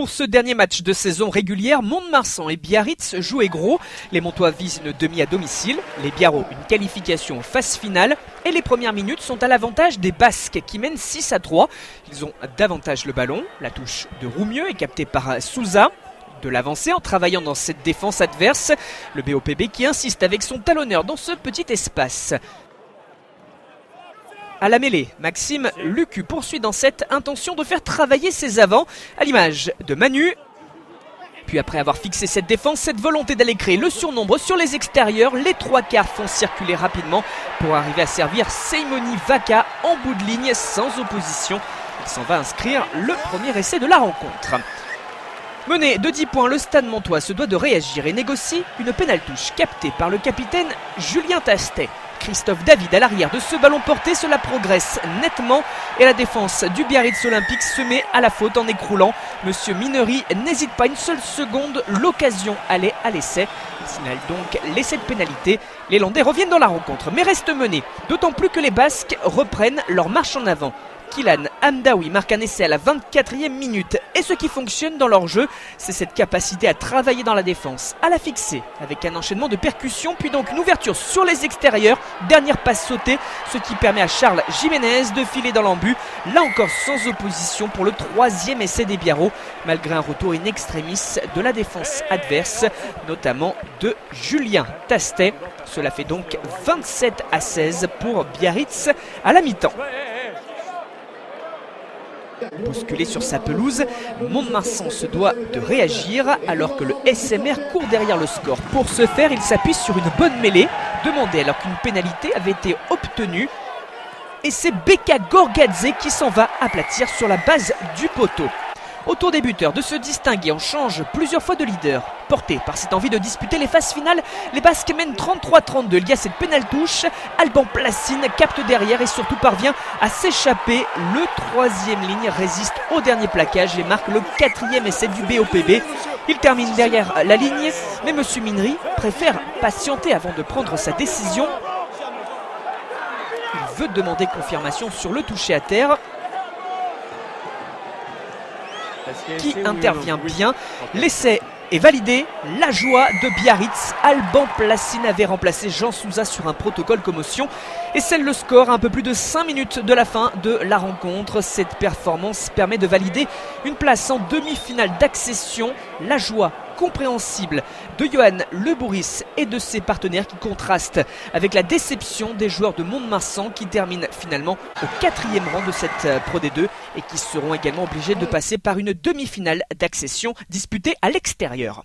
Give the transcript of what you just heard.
Pour ce dernier match de saison régulière, Mont-de-Marsan et Biarritz jouaient gros. Les Montois visent une demi à domicile, les Biarros une qualification en phase finale et les premières minutes sont à l'avantage des Basques qui mènent 6-3. Ils ont davantage le ballon, la touche de Roumieux est captée par Souza. De l'avancée en travaillant dans cette défense adverse, le BOPB qui insiste avec son talonneur dans ce petit espace. À la mêlée, Maxime Lucu poursuit dans cette intention de faire travailler ses avants, à l'image de Manu. Puis après avoir fixé cette défense, cette volonté d'aller créer le surnombre sur les extérieurs, les trois quarts font circuler rapidement pour arriver à servir Seimoni Vaca en bout de ligne sans opposition. Il s'en va inscrire le premier essai de la rencontre. Mené de 10 points, le Stade Montois se doit de réagir et négocie une pénaltouche captée par le capitaine Julien Tastet. Christophe David à l'arrière de ce ballon porté, cela progresse nettement et la défense du Biarritz Olympique se met à la faute en écroulant. Monsieur Minery n'hésite pas une seule seconde, l'occasion allait à l'essai. Il signale donc l'essai de pénalité. Les Landais reviennent dans la rencontre mais restent menés, d'autant plus que les Basques reprennent leur marche en avant. Kylan Hamdaoui marque un essai à la 24e minute et ce qui fonctionne dans leur jeu, c'est cette capacité à travailler dans la défense, à la fixer avec un enchaînement de percussions puis donc une ouverture sur les extérieurs, dernière passe sautée, ce qui permet à Charles Jiménez de filer dans l'embut, là encore sans opposition pour le troisième essai des Biarros, malgré un retour in extremis de la défense adverse, notamment de Julien Tastet. Cela fait donc 27-16 pour Biarritz à la mi-temps. Bousculé sur sa pelouse, Mont-de-Marsan se doit de réagir alors que le SMR court derrière le score. Pour ce faire, il s'appuie sur une bonne mêlée, demandée alors qu'une pénalité avait été obtenue. Et c'est Beka Gorgadze qui s'en va aplatir sur la base du poteau. Au tour des buteurs de se distinguer, on change plusieurs fois de leader. Porté par cette envie de disputer les phases finales, les Basques mènent 33-32. Il y a cette pénaltouche, Alban Placine capte derrière et surtout parvient à s'échapper. Le troisième ligne résiste au dernier plaquage et marque le quatrième essai du BOPB. Il termine derrière la ligne, mais Monsieur Minery préfère patienter avant de prendre sa décision. Il veut demander confirmation sur le toucher à terre, qui intervient bien. L'essai est validé. La joie de Biarritz. Alban Placine avait remplacé Jean Souza sur un protocole commotion et scelle le score à un peu plus de 5 minutes de la fin de la rencontre. Cette performance permet de valider une place en demi-finale d'accession. La joie compréhensible de Johan Le Bourris et de ses partenaires qui contrastent avec la déception des joueurs de Mont-de-Marsan qui terminent finalement au 4e rang de cette Pro D2 et qui seront également obligés de passer par une demi-finale d'accession disputée à l'extérieur.